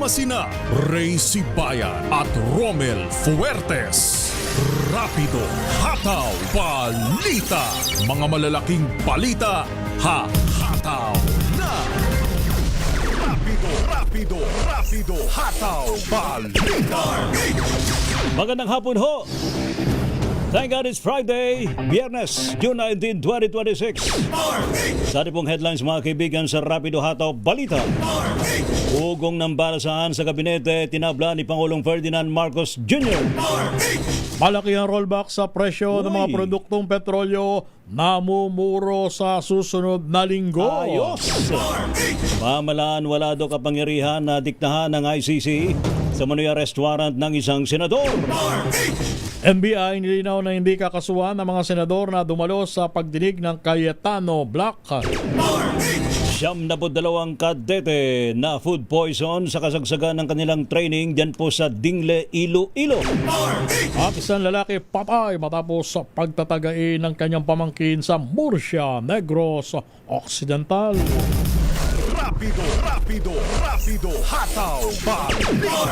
Masina, Ray Sibayan at Romel Fuertes. Rapido, hataw, balita. Mga malalaking balita, hataw na. Rapido, hataw, balita. Magandang hapon ho! Thank God it's Friday, Biyernes, June 19, 2026. Sa ating pong headlines mga kaibigan sa Rapido Hataw Balita. Ugong ng balasahan sa kabinete, tinabla ni Pangulong Ferdinand Marcos Jr. Malaki ang rollback sa presyo ng mga produktong petrolyo, namumuro sa susunod na linggo. Ayos! Pamalaan wala daw kapangyarihan na diktahan ng ICC sa Manuya arrest warrant ng isang senador. NBI nilinaw na hindi kakasuhan ng mga senador na dumalo sa pagdinig ng Cayetano Black. 72 kadete na food poison sa kasagsagan ng kanilang training dyan po sa Dingle, Iloilo. At isang lalaki patay matapos sa pagtatagain ng kanyang pamangkin sa Murcia, Negros Occidental. Rapido, hataw, balita.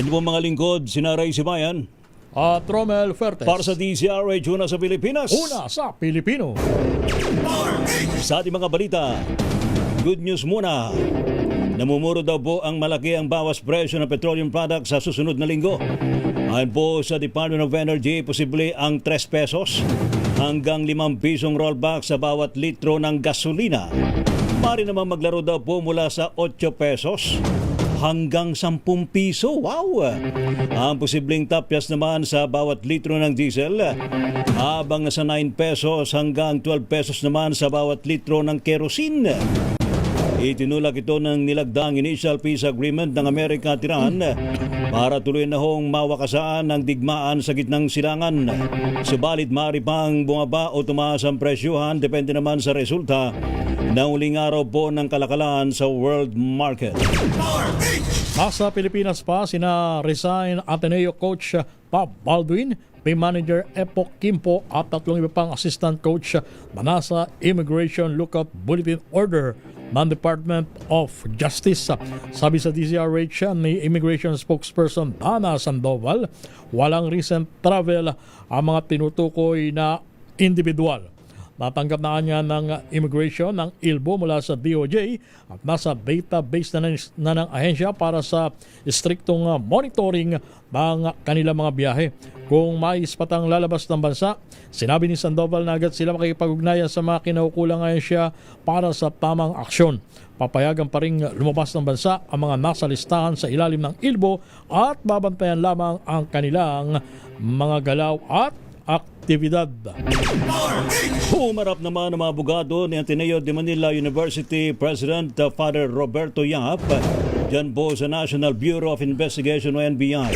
Ano po mga lingkod, sina Ray Sibayan At Romel Fuertes. para sa DZRH una sa Pilipinas. Una sa Pilipino. Sa ating mga balita, good news muna. Namumuro daw po ang malaki ang bawas presyo ng petroleum products sa susunod na linggo. Ayon po sa Department of Energy, posible ang 3 pesos hanggang 5 pisong rollback sa bawat litro ng gasolina. Mari naman maglaro daw po mula sa 8 pesos hanggang 10 piso. Wow! Ang posibleng tapyas naman sa bawat litro ng diesel habang nasa 9 pesos hanggang 12 pesos naman sa bawat litro ng kerosene. Itinulak ito ng nilagdaang initial peace agreement ng Amerika at Iran para tuloy na hong mawakasan ang digmaan sa gitnang silangan. Subalit maaari pang bumaba o tumaas ang presyuhan depende naman sa resulta ng uling araw po ng kalakalan sa world market. Nasa Pilipinas pa sina resign Ateneo coach Bob Baldwin, team manager Epok Kimpo at 3 iba pang assistant coach na nasa Immigration Lookout Bulletin Order ng Department of Justice. Sabi sa DZRH ni Immigration Spokesperson Dana Sandoval, walang recent travel ang mga tinutukoy na individual. Natanggap na kanya ng immigration ng ILBO mula sa DOJ at nasa database na ng ahensya para sa striktong monitoring ng kanilang mga biyahe. Kung mais patang lalabas ng bansa, sinabi ni Sandoval na agad sila makikipag-ugnayan sa mga kinaukulang ahensya para sa tamang aksyon. Papayagan pa rin lumabas ng bansa ang mga nasa listahan sa ilalim ng ILBO at babantayan lamang ang kanilang mga galaw at aktibidad. Humarap naman ang mga abogado ni Ateneo de Manila University President Father Roberto Yap dyan po sa National Bureau of Investigation o NBI.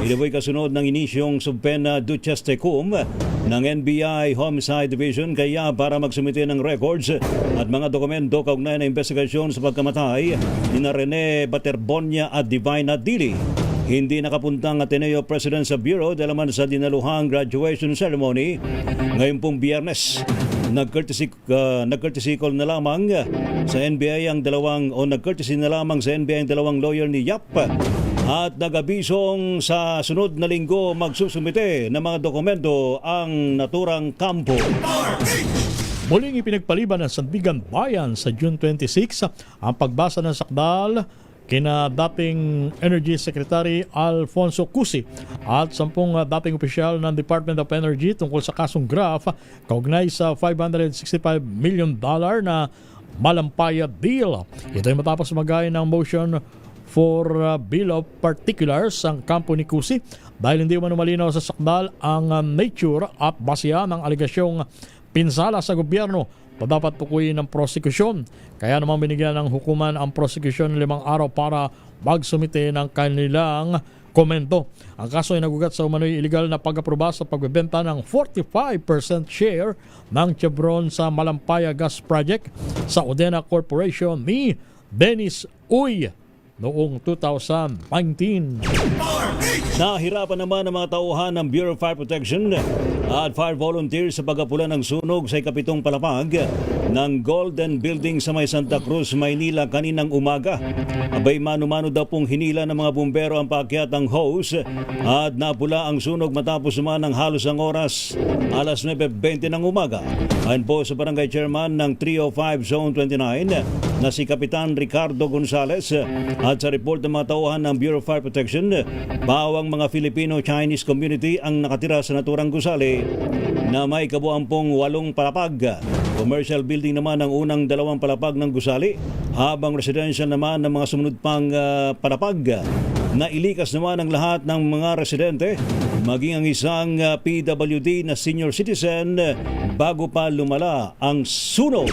Ito po'y kasunod ng inisyong subpena duces tecum ng NBI Homicide Division kaya para magsumite ng records at mga dokumento kaugnay na investigasyon sa pagkamatay ni Rene Baterbonia at Divina Dili. Hindi nakapuntang Ateneo President sa Bureau dahil naman sa dinaluhang graduation ceremony ngayon pong Biyernes. Nag-courtesy call na lamang sa NBI ang nag-courtesy na lamang sa NBI ang dalawang lawyer ni Yap at nag-abisong sa sunod na linggo magsusumite ng mga dokumento ang naturang kampo. Muling ipinagpaliban ng Sandigan Bayan sa June 26 ang pagbasa ng sakdal kina dating Energy Secretary Alfonso Cusi at 10 dating opisyal ng Department of Energy tungkol sa kasong graft kaugnay sa $565 million na Malampaya deal. Ito ay matapos magaya ng motion for Bill of Particulars ang kampo ni Cusi dahil hindi man malinaw sa sakdal ang nature at basya ng aligasyong pinsala sa gobyerno o dapat tukuyin ng prosekusyon. Kaya naman binigyan ng hukuman ang prosekusyon 5 araw para magsumite ng kanilang komento. Ang kaso ay nagugat sa umano'y illegal na pag-aproba sa pagbebenta ng 45% share ng Chevron sa Malampaya Gas Project sa Odena Corporation ni Dennis Uy noong 2019. Nahirapan naman ang mga tauhan ng Bureau of Fire Protection At fire volunteers sa pagapula ng sunog sa ikapitong palapag ng Golden Building sa may Santa Cruz, Maynila kaninang umaga. Abay mano-mano daw pong hinila ng mga bumbero ang paakyat ng hose at napula ang sunog matapos naman ng halos ang oras, alas 9:20 ng umaga. Ayon po sa barangay chairman ng 305 Zone 29 na si Kapitan Ricardo Gonzales at sa report ng mga tauhan ng Bureau of Fire Protection, bawang mga Filipino-Chinese community ang nakatira sa naturang gusali na may kabuuan pong 8 palapag. Commercial building naman ang unang 2 palapag ng gusali, habang residential naman ng mga sumunod pang palapag. Nailikas naman ang lahat ng mga residente, maging ang isang PWD na senior citizen bago pa lumala ang sunog.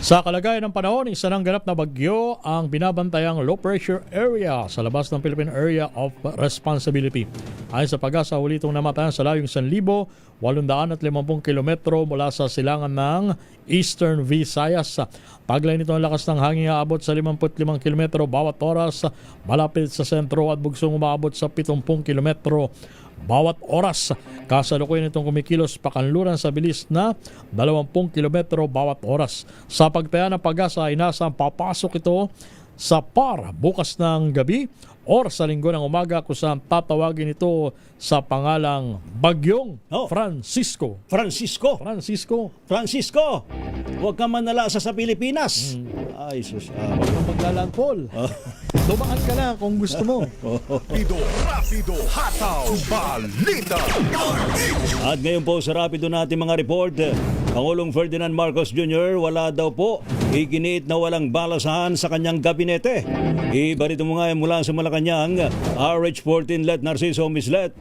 Sa kalagayan ng panahon, isa ng ganap na bagyo ang binabantayang low pressure area sa labas ng Philippine Area of Responsibility. Ayon sa Pag-asa, huli itong namatayan sa layong 1,850 kilometro mula sa silangan ng Eastern Visayas. Taglay nito ang lakas ng hangin aabot sa 55 kilometro bawat oras, malapit sa sentro at bugsong umaabot sa 70 kilometro bawat oras. Kasalukuyan itong kumikilos pakanluran sa bilis na 20 kilometro bawat oras. Sa pagtaya ng Pag-asa, inasang papasok ito sa PAR bukas ng gabi or sa linggo ng umaga, kung saan tatawagin ito sa pangalang Bagyong Francisco. Francisco! Huwag ka manalasa sa Pilipinas! Ay, sus. Huwag kang maglalangkol. Dumaan ka na kung gusto mo. Rapido, hataw, balita. At ngayon po sa rapido natin mga report, Pangulong Ferdinand Marcos Jr. wala daw po iginiit na walang balasahan sa kanyang gabinete. Ibarito mo nga mula sa Malacanang, RH14 Let Narciso Mislet.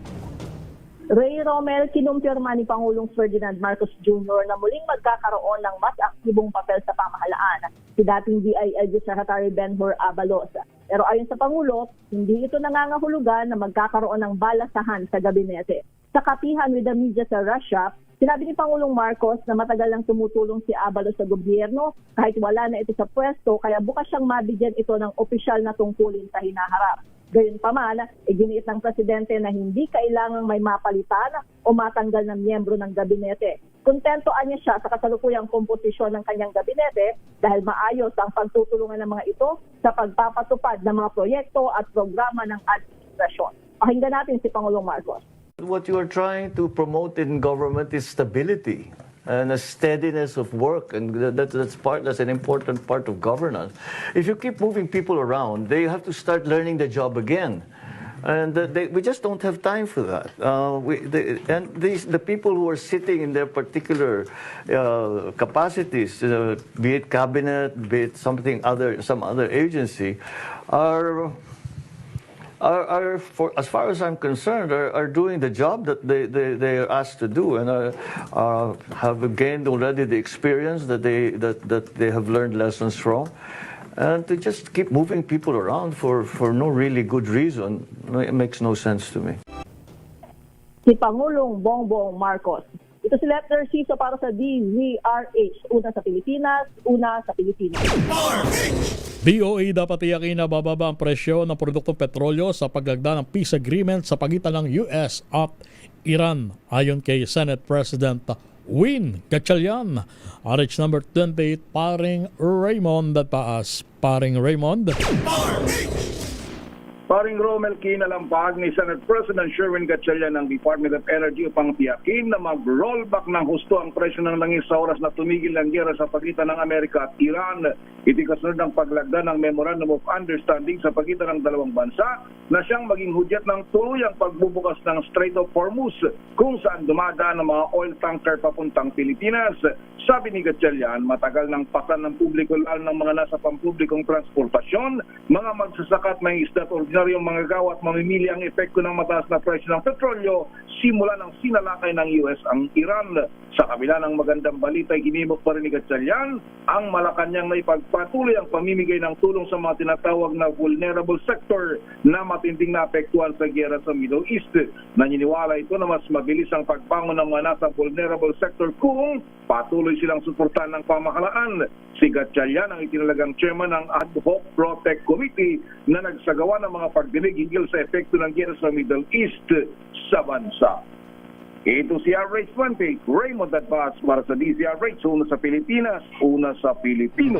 Ray Romel, kinumpirma ni Pangulong Ferdinand Marcos Jr. na muling magkakaroon ng mas aktibong papel sa pamahalaan si dating DILG Secretary Benhur Abalos. Pero ayon sa Pangulo, hindi ito nangangahulugan na magkakaroon ng balasahan sa gabinete. Sa kapihan with the media sa Russia, sinabi ni Pangulong Marcos na matagal nang tumutulong si Abalos sa gobyerno kahit wala na ito sa pwesto, kaya bukas siyang mabigyan ito ng opisyal na tungkulin sa hinaharap. Gayunpaman, iginiit ng presidente na hindi kailangang may mapalitan o matanggal ng miyembro ng gabinete. Kontentoan niya siya sa kasalukuyang komposisyon ng kanyang gabinete dahil maayos ang pagtutulungan ng mga ito sa pagpapatupad ng mga proyekto at programa ng administrasyon. Pakinggan natin si Pangulong Marcos. What you are trying to promote in government is stability and a steadiness of work, and that's an important part of governance. If you keep moving people around, they have to start learning the job again, and we just don't have time for that. The people who are sitting in their particular capacities, be it cabinet, be it some other agency, are as far as I'm concerned, are doing the job that they are asked to do, and have gained already the experience that they have learned lessons from. And to just keep moving people around for no really good reason, it makes no sense to me. Si Pangulong Bongbong Marcos. Ito si Let Narciso para sa DZRH. Una sa Pilipinas, una sa Pilipinas. DOE dapat tiyakin na bababa ang presyo ng produktong petrolyo sa paglagda ng peace agreement sa pagitan ng US at Iran, ayon kay Senate President Win Gatchalian. RH number 28, Paring Raymond at Paas. Paring Raymond. Paring Romel, kinalampag ni Senate President Sherwin Gatchalian ng Department of Energy upang tiyakin na mag-rollback ng husto ang presyo ng langis sa oras na tumigil ang giyera sa pagitan ng Amerika at Iran. Iti kasunod ng paglagda ng Memorandum of Understanding sa pagitan ng dalawang bansa na siyang maging hudyat ng tuluyang pagbubukas ng Strait of Hormuz kung saan dumadaan ng mga oil tanker papuntang Pilipinas. Sabi ni Gatchalian, matagal nang pasan ng publiko lalo ng mga nasa pampublikong transportasyon, mga magsasaka at may isda at ordinaryong mga gawa at mamimili ang epekto ng mataas na presyo ng petrolyo simula ng sinalakay ng US ang Iran. Sa kabila ng magandang balita, ginimok pa rin ni Gatchalian ang Malacanang na ipagpatuloy ang pamimigay ng tulong sa mga tinatawag na vulnerable sector na matinding naapektuhan sa giyera sa Middle East. Naniniwala ito na mas mabilis ang pagbangon ng mga nasa vulnerable sector kung patuloy silang suportahan ng pamahalaan. Si Gatchalian ang itinalagang chairman ng Ad Hoc Protect Committee na nagsagawa ng mga pagdinig hinggil sa epekto ng giyera sa Middle East sa bansa. Ito si RH20, Raymond Advas para sa DZRH, una sa Pilipinas, una sa Pilipino.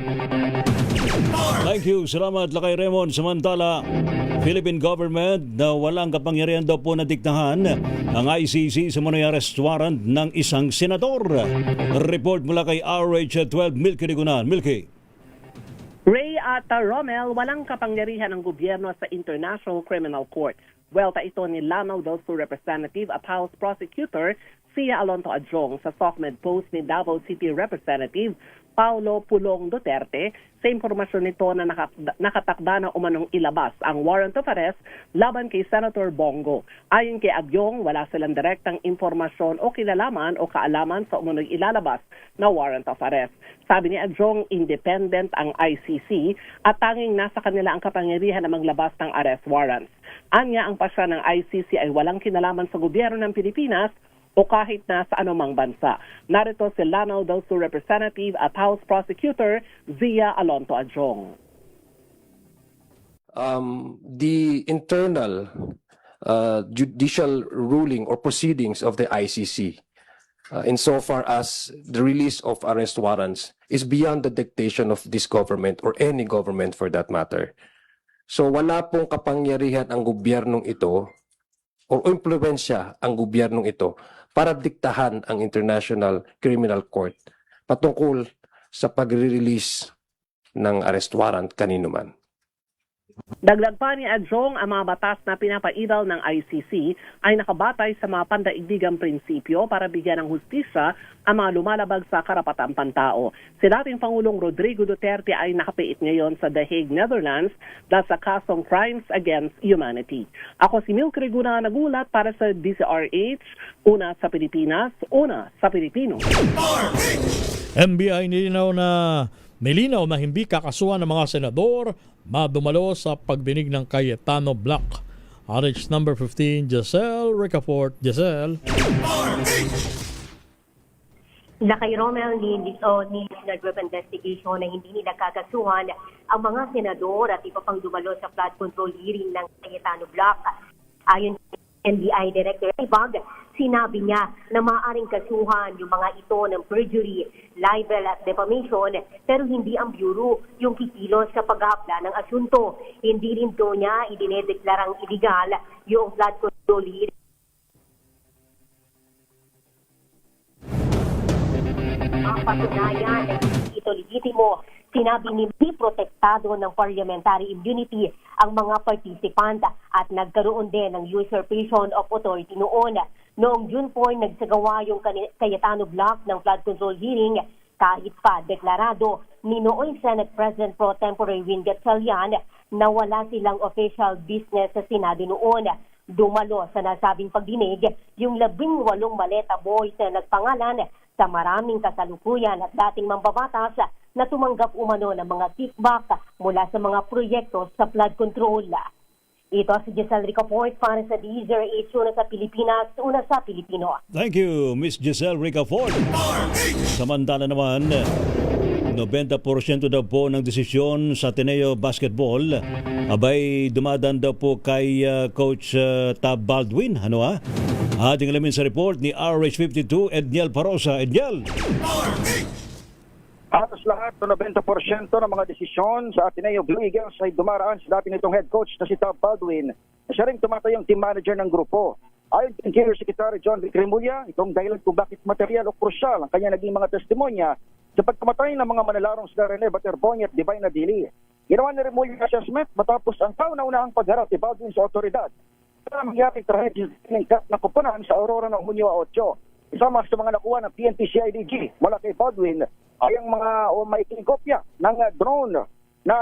Thank you. Salamat lakay Raymond. Samantala, Philippine government na walang kapangyarihan daw po na diktahan ang ICC sa money arrest warrant ng isang senador. Report mula kay RH12, Milky Rigunan. Milky. Ray at Romel, walang kapangyarihan ng gobyerno sa International Criminal Court. Welta ito ni Lanao del Sur Representative at House Prosecutor Sia Alonto Adjong sa SOCMED post ni Davao City Representative Paulo Pulong Duterte sa impormasyon nito na nakatakda na umanong ilabas ang warrant of arrest laban kay Senator Bongo. Ayon kay Adjong, wala silang direktang impormasyon o kilalaman o kaalaman sa umanong ilalabas na warrant of arrest. Sabi ni Adjong, independent ang ICC at tanging nasa kanila ang kapangyarihan na maglabas ng arrest warrants. Anya, ang pasya ng ICC ay walang kinalaman sa gobyerno ng Pilipinas o kahit na sa anumang bansa. Narito si Lanao del Sur Representative at House Prosecutor Zia Alonto Adjong. The internal judicial ruling or proceedings of the ICC, insofar as the release of arrest warrants, is beyond the dictation of this government or any government for that matter. So wala pong kapangyarihan ang gobyernong ito o impluwensya ang gobyernong ito para diktahan ang International Criminal Court patungkol sa pagre-release ng arrest warrant kanino man. Dagdag pa ni Adjong, ang mga batas na pinapairal ng ICC ay nakabatay sa mga pandaigdigang prinsipyo para bigyan ng hustisya ang mga lumalabag sa karapatang pantao. Si dating Pangulong Rodrigo Duterte ay nakapiit ngayon sa The Hague, Netherlands dahil sa kasong Crimes Against Humanity. Ako si Milky Rigunan, nagulat para sa DZRH, una sa Pilipinas, una sa Pilipino. NBI nilinaw na hindi kakasuhan ng mga senador madumalo sa pagdinig ng Cayetano Black. RH number 15, Giselle Ricafort. Giselle. Lakay Romel, ni Group Investigation na hindi nila kakasuhan ang mga senador at iba pang dumalo sa flood control hearing ng Cayetano Black. Ayon kay NBI Director Ibag, sinabi niya na maaaring kasuhan yung mga ito ng perjury, libel at defamation, pero hindi ang Bureau yung kikilos sa paghahapla ng asunto. Hindi rin to niya idinedeklarang illegal yung flood control hearing. Ang patunayan na hindi ito legitimo, sinabi ni hindi protektado ng parliamentary immunity ang mga participant at nagkaroon din ng usurpation of authority noon. Noong June 4, nagsagawa yung Cayetano Black ng flood control hearing kahit pa deklarado ni noong Senate President Pro Tempore Win Gatchalian na wala silang official business sa Senado noon. Dumalo sa nasabing pagdinig yung 18 maleta boys na nagpangalan sa maraming kasalukuyan at dating mambabatas na tumanggap umano ng mga kickback mula sa mga proyekto sa flood control. Ito si Giselle Ricafort para sa DZRH, una sa Pilipinas, una sa Pilipino. Thank you, Miss Giselle Ricafort. Samantala naman, 90% daw po ng desisyon sa Ateneo Basketball abay dumadaan daw po kay Coach Tab Baldwin. Ano ha? Ating alamin sa report ni RH52, Edniel Parosa. Edniel! Halos lahat ng 90% ng mga desisyon sa Ateneo Blue Eagles ay dumaraan sa dati nitong head coach na si Tab Baldwin, na siya rin tumatayong team manager ng grupo. Ayon kay Interior Secretary John Vic Remulla, itong dahilan kung bakit material o krusyal ang kanya naging mga testimonya sa pagkamatay ng mga manalarong sila Rene Baterboy at Divine Adili. Ginawa ni Remulla assessment matapos ang kauna-unahang pagharap ni Baldwin sa otoridad. Ito ang mangyaring trahedya na kupunan sa Aurora ng Hunyo 8. Isama sa mga nakuha ng PNP-CIDG mula kay Baldwin ay ang mga maikling kopya ng drone na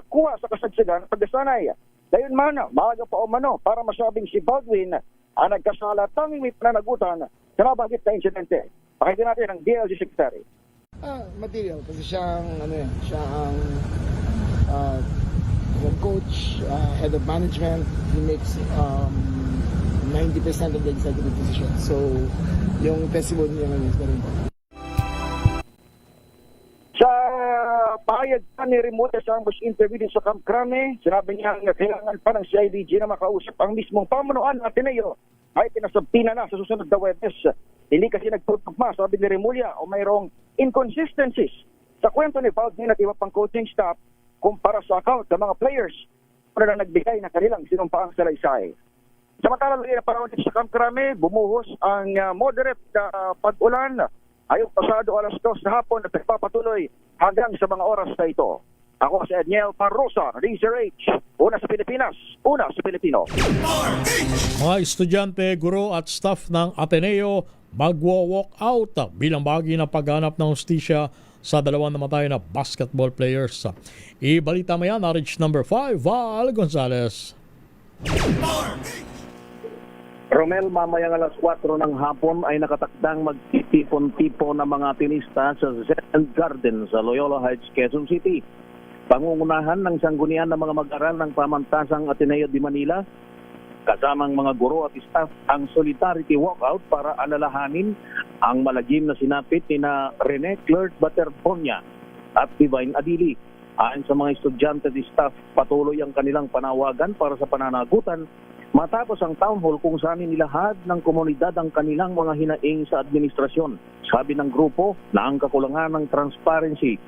kuha sa kasagsagan ng pagdasanay. Dayon man, maaga pa umano para masabing si Baldwin ang nagkasala tanging may pananagutan sa nabagit na insidente. Pakinggan natin ang DLG Secretary. Material kasi siya ang coach, head of management. He makes 90% of the executive decision. So, yung testimony niya ngayon is very important. Sa pahayag pa ni Remulla sa ambush interview din sa Camp Crame, sinabi niya na kailangan pa ng CIDG na makausap ang mismong pamunuan ng Ateneo ay pinasabtina na sa susunod na Webes. Hindi kasi nagtutugma, sabi ni Remulla, o mayroong inconsistencies sa kwento ni Baldwin at iba pang coaching staff kumpara sa account ng mga players na nagbigay na kanilang sinumpaang salaysay. Samantala lang na panahon sa Camp Crame, bumuhos ang moderate na pag-ulan ayong pasado alas 2 na hapon at nagpapatuloy hanggang sa mga oras na ito. Ako si Edniel Parrosa, Razor H. Una sa Pilipinas, una sa Pilipino. Mga estudyante, guro at staff ng Ateneo magwo-walk out bilang bahagi ng paghanap ng hustisya sa dalawang namatay na basketball players. Ibalita mo yan, RH number 5, Val Gonzalez. Romel, mamayang alas 4 ng hapon ay nakatakdang magtitipon-tipon ng mga tenista sa Zen Garden sa Loyola Heights, Quezon City. Pangungunahan ng sanggunian ng mga mag-aral ng pamantasang Ateneo de Manila, kasamang mga guro at staff ang solidarity walkout para alalahanin ang malagim na sinapit ni na Rene Clerc Baterbonia at Divine Adili. Ayon sa mga estudyante at staff, patuloy ang kanilang panawagan para sa pananagutan matapos ang town hall kung saan nilahad ng komunidad ang kanilang mga hinaing sa administrasyon. Sabi ng grupo na ang kakulangan ng transparency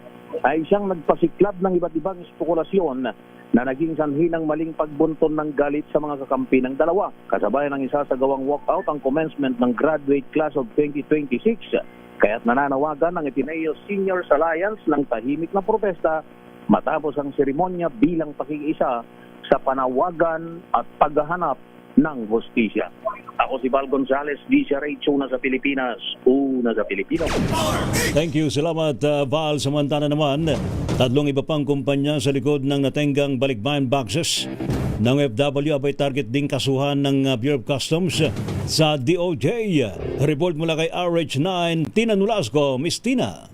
ay siyang nagpasiklab ng iba't ibang spekulasyon na naging sanhi ng maling pagbunton ng galit sa mga kakampi ng dalawa. Kasabay ng isasagawang walkout ang commencement ng graduate class of 2026. Kaya't nananawagan ng Ateneo Seniors Alliance ng tahimik na protesta matapos ang seremonya bilang pakikiisa sa panawagan at paghahanap ng hustisya. Ako si Val Gonzalez, DCRH, una sa Pilipinas, una sa Pilipino. Thank you. Salamat, Val. Samantala naman, tatlong iba pang kumpanya sa likod ng natenggang balikbayan boxes ng FW abay target ding kasuhan ng Bureau of Customs sa DOJ. Report mula kay RH9, Tina Nolasco. Miss Tina.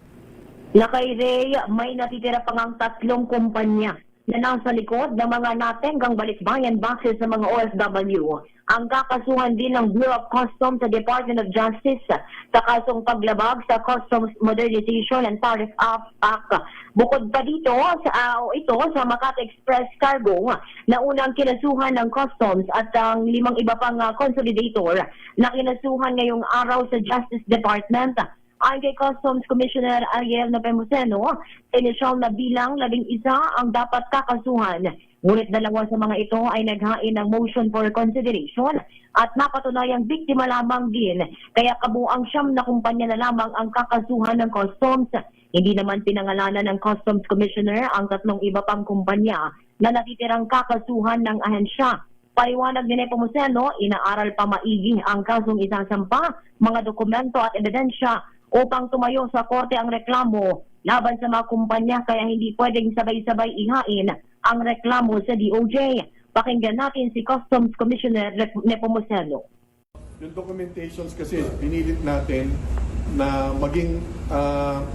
Nakay Ray, may natitira pang ang tatlong kumpanya na nasa likod ng mga natenggang balikbayan boxes ng mga OFW. Ang kakasuhan din ng Bureau of Customs sa Department of Justice sa kasong paglabag sa Customs Modernization and Tariff Act. Bukod pa dito, sa Makati Express Cargo na unang kinasuhan ng Customs at ang 5 iba pang consolidator na kinasuhan ngayong araw sa Justice Department. Ayon kay Customs Commissioner Ariel Nepomuceno, inisyal na bilang 11 ang dapat kakasuhan. Ngunit 2 sa mga ito ay naghain ng motion for consideration at napatunayang biktima lamang din. Kaya kabuang 9 na kumpanya na lamang ang kakasuhan ng Customs. Hindi naman pinangalanan ng Customs Commissioner ang 3 iba pang kumpanya na natitirang kakasuhan ng ahensya. Paliwanag ni Nepomuceno, inaaral pa maigi ang kasong isasampa, mga dokumento at ebidensya upang tumayo sa korte ang reklamo laban sa mga kumpanya, kaya hindi pwedeng sabay-sabay ihain ang reklamo sa DOJ. Pakinggan natin si Customs Commissioner Nepomuceno. Yung documentations kasi pinilit natin na maging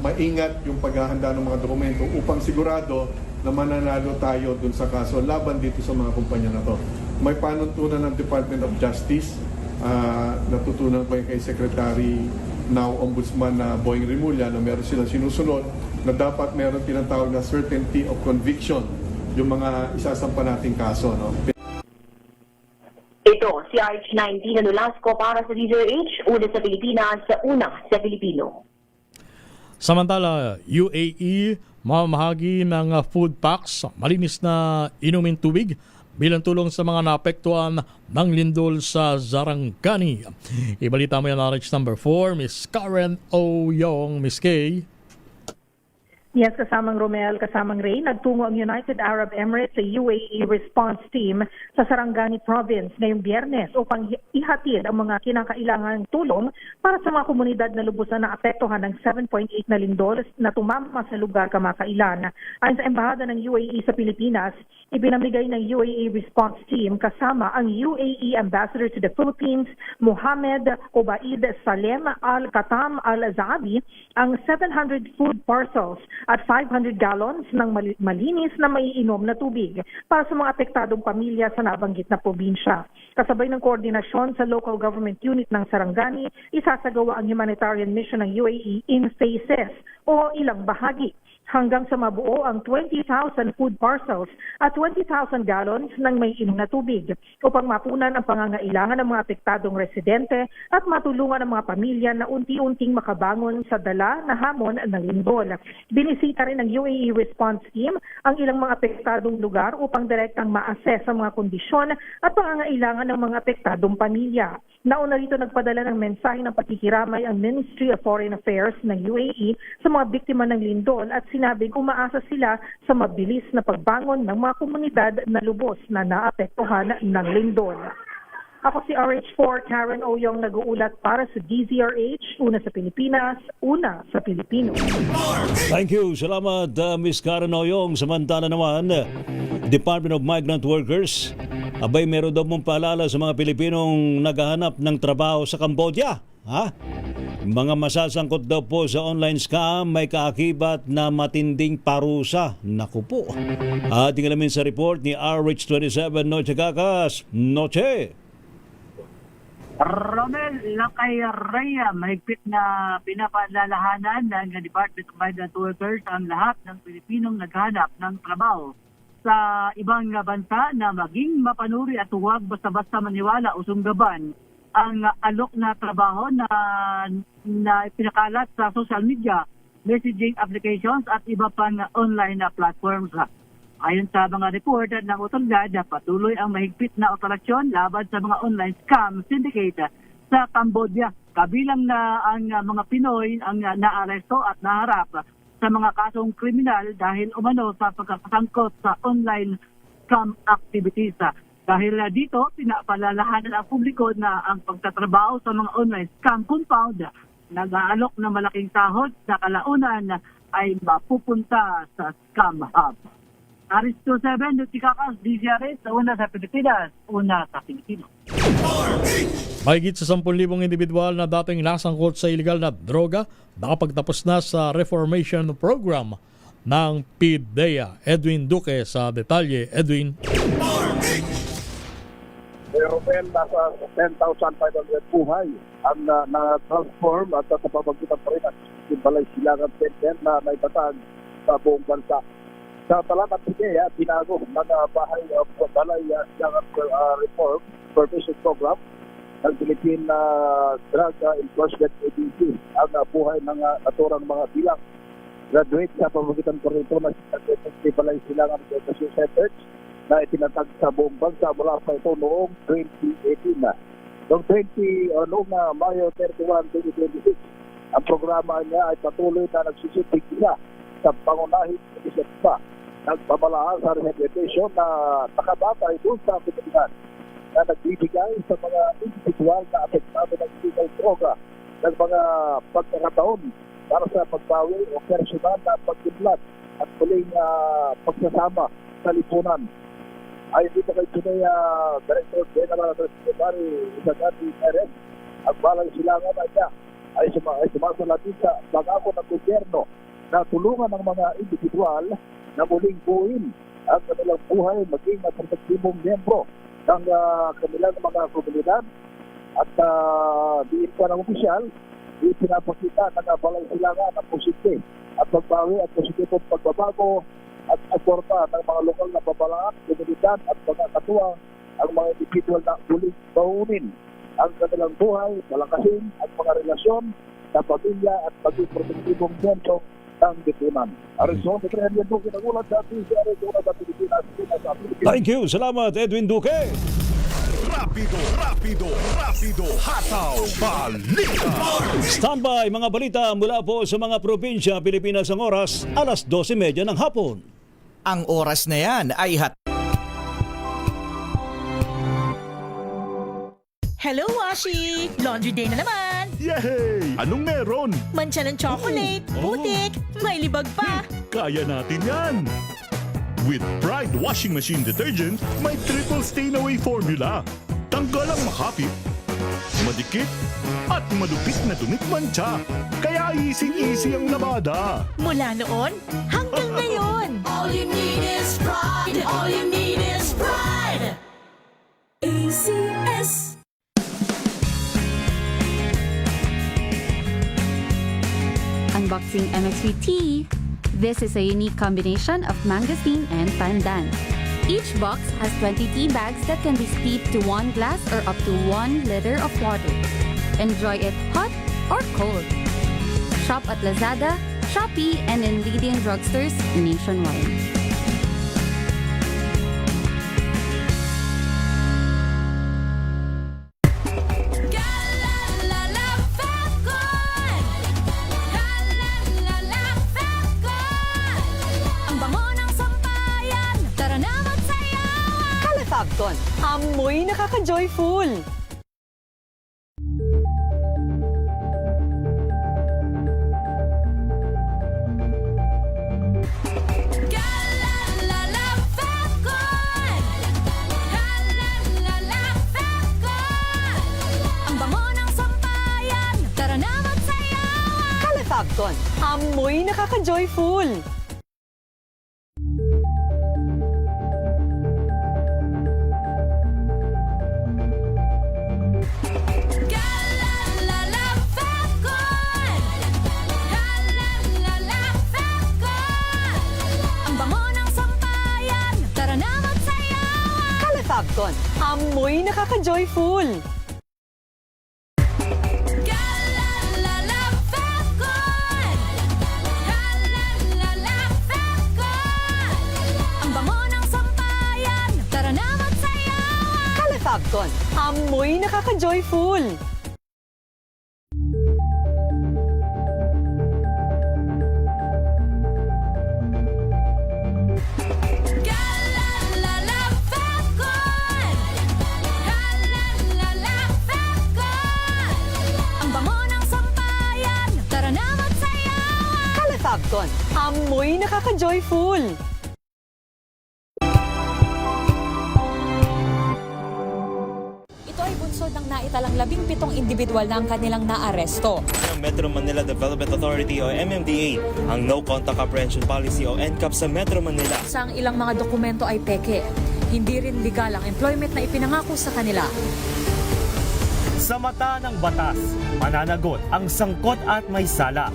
maingat yung paghahanda ng mga dokumento upang sigurado na mananalo tayo dun sa kaso laban dito sa mga kumpanya na to. May panuntunan ng Department of Justice, natutunan ko kay Secretary now Ombudsman na Boying Remulla na meron silang sinusunod na dapat meron tinatawag na certainty of conviction yung mga isasampa nating kaso. No? Ito, si RH9, Tina Nolasco para sa DZRH, una sa Pilipinas, una sa Pilipino. Samantala, UAE mamahagi ng food packs, malinis na inumin tubig bilang tulong sa mga naapektuhan ng lindol sa Zarangani. Ibalita mo yan, RH number 4, Miss Karen O. Yong, Miss Kay. Yes, kasamang Romel, kasamang Ray, nagtungo ang United Arab Emirates sa UAE response team sa Sarangani province ngayong Biyernes upang ihatid ang mga kinakailangang tulong para sa mga komunidad na lubusan na apektuhan ng 7.8 na lindol na tumama sa lugar kamakailan. Ayon sa Embahada ng UAE sa Pilipinas, ibinamigay ng UAE response team kasama ang UAE Ambassador to the Philippines, Mohammed Obaid Salem Al-Katam Al-Zahabi, ang 700 food parcels at 500 gallons ng malinis na maiinom na tubig para sa mga apektadong pamilya sa nabanggit na probinsya. Kasabay ng koordinasyon sa local government unit ng Sarangani, isasagawa ang humanitarian mission ng UAE in phases o ilang bahagi. hanggang sa mabuo ang 20,000 food parcels at 20,000 gallons ng may inom na tubig upang mapunan ang pangangailangan ng mga apektadong residente at matulungan ang mga pamilya na unti-unting makabangon sa dala na hamon ng lindol. Binisita rin ng UAE Response Team ang ilang mga apektadong lugar upang direktang ma-assess ang mga kondisyon at pangangailangan ng mga apektadong pamilya. Nauna rito nagpadala ng mensahe ng pakikiramay ang Ministry of Foreign Affairs ng UAE sa mga biktima ng lindol at sinabing umaasa sila sa mabilis na pagbangon ng mga komunidad na lubos na naapektuhan ng lindol. Ako si RH4 Karen Oyong nag-uulat para sa DZRH, una sa Pilipinas, una sa Pilipino. Thank you. Salamat, Ms. Karen Oyong. Samantala naman, Department of Migrant Workers, abay meron daw mong paalala sa mga Pilipinong naghahanap ng trabaho sa Cambodia. Ha? Mga masasangkot daw po sa online scam, may kaakibat na matinding parusa. Naku po. Ating alamin sa report ni RH27 Noche Gagas. Noche! Romel, Lakay Raya, mahigpit na pinapaalalahanan ng Department of Migrant Workers ang lahat ng Pilipinong naghahanap ng trabaho sa ibang bansa na maging mapanuri at huwag basta-basta maniwala o sunggaban ang alok na trabaho na pinakalat sa social media, messaging applications at iba pang online na platforms. Ayon sa mga report ng otoridad, patuloy ang mahigpit na operasyon laban sa mga online scam syndicate sa Cambodia. Kabilang na ang mga Pinoy ang naaresto at naharap sa mga kasong kriminal dahil umano sa pagkakasangkot sa online scam activities. Dahil dito, pinapalalahanan ang publiko na ang pagtatrabaho sa mga online scam compound nag-aalok ng malaking sahod sa kalaunan ay mapupunta sa scam hub. Aris27, Nutikakas, DZRH, una sa Pilipinas, una sa Pilipino. Mahigit sa 10,000 individual na dating nasangkot sa illegal na droga nakapagtapos na sa reformation program ng PIDEA. Edwin Duque sa detalye. Edwin. Romel, nasa 10,500 buhay ang na-transform at sa pamamagitan pa rin ang balay silangan tenden na naitatag sa buong bansa. Sa talamat PIDEA, binago ng bahay balay silangan reform permission program ng Philippine Drug Enforcement Agency ang buhay ng naturang mga bilang graduate sa pamamagitan pa rin ito na balay silangan education centers na itinatag sa buong bansa mula pa ito noong 2018 na. Noong Mayo 31, 2026, ang programa niya ay patuloy na nagsusubig niya sa pangunahing inisiatiba ng pamalaan sa rehabilitation na nakabatay doon sa Pilipinas na nagbibigay sa mga individual na apektado ng illegal droga ng mga pagkakataon para sa pagbawi o personal na pagkiblat at muling pagsasama sa lipunan. Ayon dito kay Tunay Director General Secretary Isagati Perez, ang balang silangan niya ay sumasalatin sa pangako ng gobyerno na tulungan ng mga individual na muling buuin ang kanilang buhay maging protektibong miyembro ng kanilang mga komunidad at diin pa ng opisyal, ipinapakita ng balang silangan ang posible at pagbawi at positibong pagbabago at suporta ng mga lokal na pabalaan, komunidad at mga katuwang ang mga individual na muling baunin ang kanilang buhay, malakasin at mga relasyon sa pamilya at maging protektibong miyembro ng lipunan. Arizona, Petrelio Duque, nagulat sa Arizona sa Pilipinas. Thank you. Salamat, Edwin Duque. Rapido, hataw, balita. Standby mga balita mula po sa mga probinsya Pilipinas ang oras, 12:30 ng hapon. Ang oras na yan ay Hello, Washi! Laundry day na naman! Yay! Anong meron? Mancha ng chocolate, putik, may libag pa. Kaya natin yan! With Pride Washing Machine Detergent, may triple stain-away formula. Tanggal ang makapit, madikit, at malupit na dumikmancha. Kaya easy-easy ang labada. Mula noon hanggang ngayon. All you need is pride. All you need is pride. ACS. Unboxing MX3T. This is a unique combination of mangosteen and pandan. Each box has 20 tea bags that can be steeped to 1 glass or up to 1 liter of water. Enjoy it hot or cold. Shop at Lazada, Shopee, and in leading drugstores nationwide. Kalefagton, amoy nakaka-joyful. Kalefagton, amoy nakaka-joyful. Kalefagton, amoy nakaka-joyful. Kalefagton, amoy nakaka-joyful. Kalefagton, amoy nakaka-joyful. Ito ay bunsod ng naitalang 17 individual na ang kanilang naaresto. Ng Metro Manila Development Authority o MMDA ang No Contact Apprehension Policy o NCAP sa Metro Manila. Sa ang ilang mga dokumento ay peke. Hindi rin legal ang employment na ipinangako sa kanila. Sa mata ng batas, mananagot ang sangkot at may sala.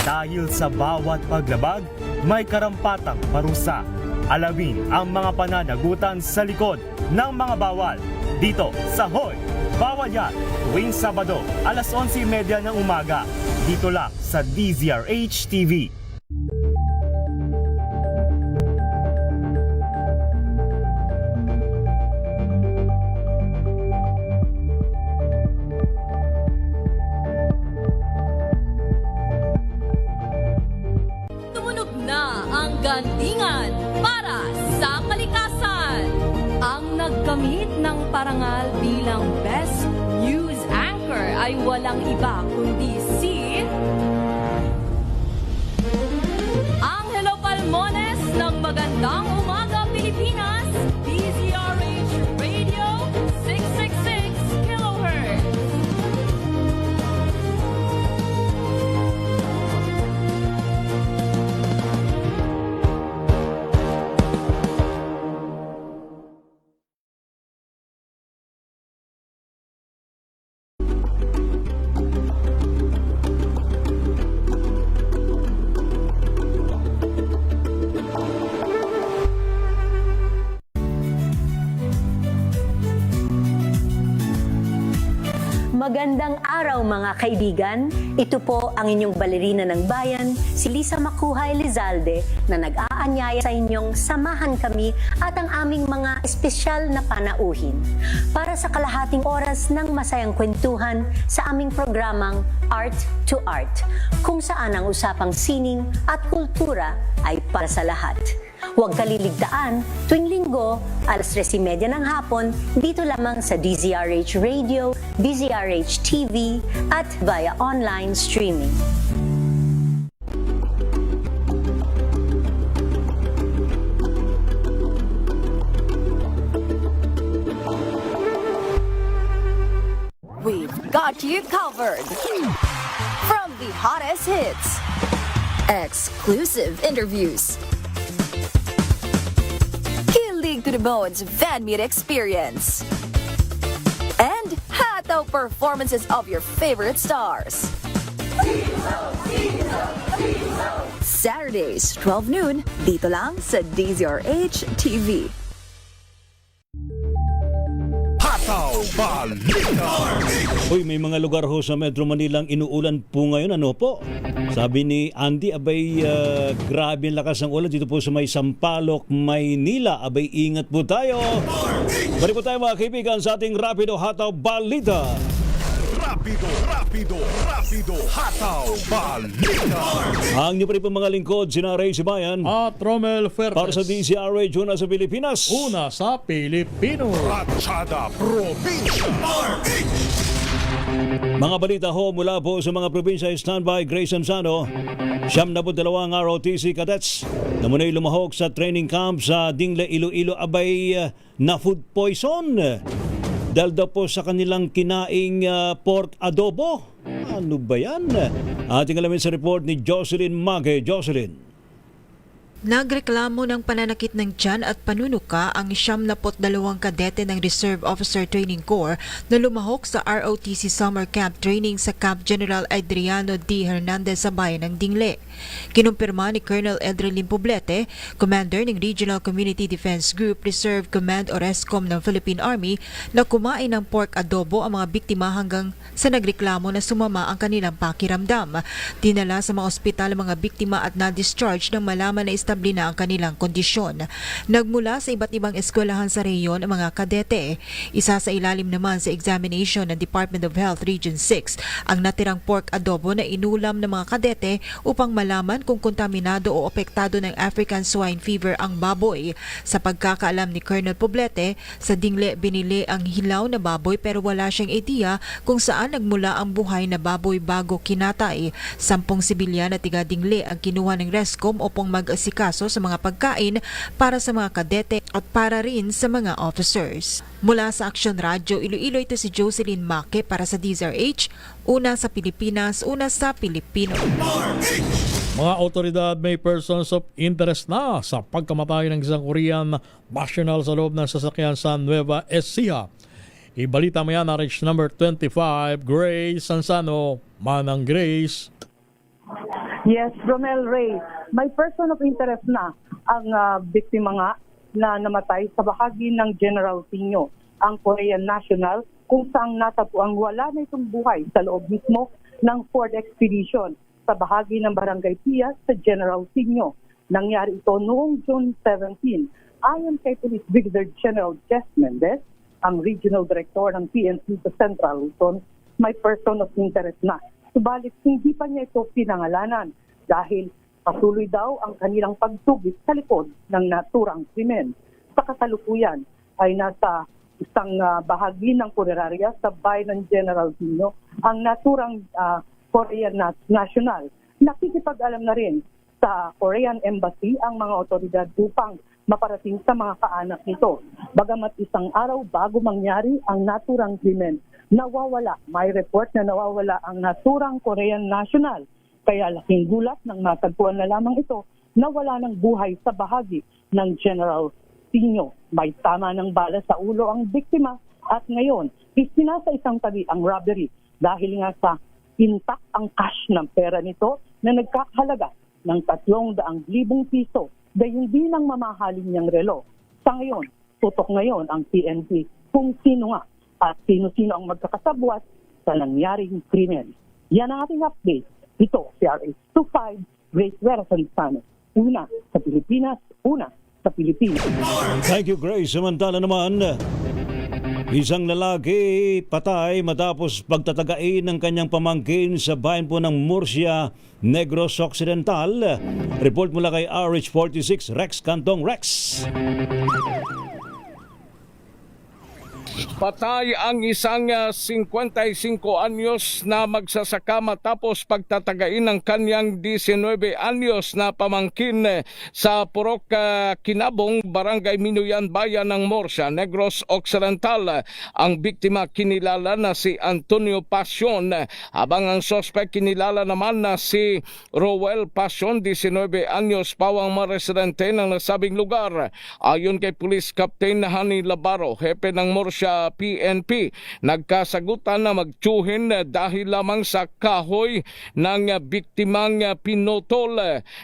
Dahil sa bawat paglabag, may karampatang parusa. Alamin ang mga pananagutan sa likod ng mga bawal. Dito sa Hoy! Bawal Yan! Tuwing Sabado, alas 11:30 ng umaga. Dito lang sa DZRH TV. Tumunog na ang gandingan para sa kalikasan. Ang nagkamit ng parangal bilang Best News Anchor ay walang iba kundi si Angelo Palmones ng Magandang Umaga Pilipinas, DZRH Radio 666 kHz. Magandang araw mga kaibigan. Ito po ang inyong balerina ng bayan, si Lisa Makuhay Lizalde, na nag-aanyaya sa inyong samahan kami at ang aming mga espesyal na panauhin para sa kalahating oras ng masayang kwentuhan sa aming programang Art to Art, kung saan ang usapang sining at kultura ay para sa lahat. Huwag kaliligtaan, tuwing linggo, alas 3:30 ng hapon, dito lamang sa DZRH Radio, DZRH TV, at via online streaming. We've got you covered. From the hottest hits, exclusive interviews, to the bones fan meet experience, and hataw performances of your favorite stars. Saturdays, 12 noon, dito lang sa DZRH TV. Hataw Balita! Uy, may mga lugar ho sa Metro Manila ang inuulan po ngayon. Ano po? Sabi ni Andy, abay grabe ang lakas ng ulan dito po sa may Sampaloc, Maynila. Abay ingat po tayo. Balik po tayo mga kaibigan sa ating Rapido Hataw Balita. Rapido, Hataw Balita! Ang niyo pa rin po mga lingkod, sina Ray Sibayan At Romel Fertes. para sa DZRH, una sa Pilipinas. Una sa Pilipino. Ratchada Provincia! Mga balita ho mula po sa mga probinsya, standby Grace Ansano. 72 ROTC cadets na muna'y lumahok sa training camp sa Dingle, Iloilo, abay na food poison. Dahil daw po sa kanilang kinaing pork adobo. Ano ba yan? Ating alamin sa report ni Jocelyn Mage. Jocelyn. Nagreklamo ng pananakit ng tiyan at panunuka ang 72 kadete ng Reserve Officer Training Corps na lumahok sa ROTC Summer Camp Training sa Camp General Adriano D. Hernandez sa bayan ng Dingle. Kinumpirma ni Colonel Edrelin Poblete, Commander ng Regional Community Defense Group Reserve Command o RESCOM ng Philippine Army, na kumain ng pork adobo ang mga biktima hanggang sa nagreklamo na sumama ang kanilang pakiramdam. Dinala sa mga ospital ang mga biktima at na-discharge nang malaman na establi na ang kanilang kondisyon. Nagmula sa iba't ibang eskwelahan sa rehiyon ang mga kadete. Isa sa ilalim naman sa examination ng Department of Health Region 6 ang natirang pork adobo na inulam ng mga kadete upang malaman kung kontaminado o apektado ng African swine fever ang baboy. Sa pagkakaalam ni Colonel Poblete, sa Dingle binili ang hilaw na baboy pero wala siyang ideya kung saan nagmula ang buhay na baboy bago kinatay. 10 sibilyan na tiga Dingle ang kinuha ng RESCOM upang mag-asikaso sa mga pagkain para sa mga kadete at para rin sa mga officers. Mula sa Action Radio Iloilo, ito si Jocelyn Make para sa DZRH, una sa Pilipinas, una sa Pilipino. Mga otoridad may persons of interest na sa pagkamatay ng isang Korean national sa loob ng sasakyan sa Nueva Ecija. Ibalita mo yan na reach number 25, Grace Sansano. Manang Grace. Yes, Romel Ray, may person of interest na ang biktima nga na namatay sa bahagi ng General Tino, ang Korean national, kung saan natagpuan wala na itong buhay sa loob mismo ng Ford Expedition sa bahagi ng Barangay Pias sa General Tino. Nangyari ito noong June 17. Ayon kay Police Brigadier General Jess Mendez, ang Regional Director ng PNP sa Central Luzon, may person of interest na. Subalit hindi pa niya ito pinangalanan dahil patuloy daw ang kanilang pagsugit sa likod ng naturang krimen. Sa kasalukuyan ay nasa isang bahagi ng punerarya sa bayan ng General Tino ang naturang Korean national. Nakikipag-alam na rin sa Korean Embassy ang mga otoridad upang maparating sa mga kaanak nito. Bagamat isang araw bago mangyari ang naturang krimen, nawawala. May report na nawawala ang naturang Korean national. Kaya laking gulat nang matagpuan na lamang ito na wala ng buhay sa bahagi ng General Tino. May tama ng bala sa ulo ang biktima at ngayon isinasa isang tabi ang robbery dahil nga sa intact ang cash ng pera nito na nagkakahalaga ng 300,000 piso dahil hindi nang mamahalin niyang relo. Sa ngayon, tutok ngayon ang PNP kung sino nga at sino-sino ang magkakasabwat sa nangyaring krimen. Yan ang ating update. Ito, CRH25, Grace Verasantano. Una sa Pilipinas, una sa Pilipinas. Thank you, Grace. Samantala naman, isang lalaki patay matapos pagtatagain ng kanyang pamangkin sa bayan po ng Murcia, Negros Occidental. Report mula kay RH46, Rex Cantong. Rex. Patay ang isang 55 anyos na magsasaka matapos pagtatagain ng kanyang 19 anyos na pamangkin sa Purok Kinabong, Barangay Minuyan, Bayan ng Murcia, Negros Occidental. Ang biktima kinilala na si Antonio Pasion, habang ang suspect kinilala naman na si Roel Pasion, 19 anyos, pawang mga residente ng nasabing lugar. Ayon kay Police Captain Hani Labaro, hepe ng Murcia sa PNP. Nagkasagutan na magtsuhin dahil lamang sa kahoy ng biktimang pinutol.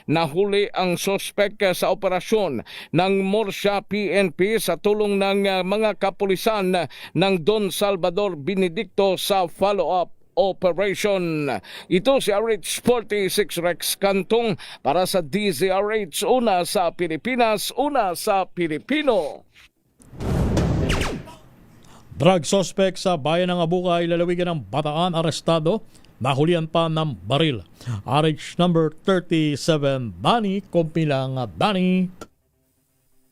Nahuli ang sospek sa operasyon ng Morsha PNP sa tulong ng mga kapulisan ng Don Salvador Benedicto sa follow-up operation. Ito si RH46 Rex Cantong para sa DZRH, una sa Pilipinas, una sa Pilipino. Drug suspect sa bayan ng Abukay, lalawigan ng Bataan, arestado. Nahulian pa ng baril. RH number 37, Dani Kumpilang. Dani.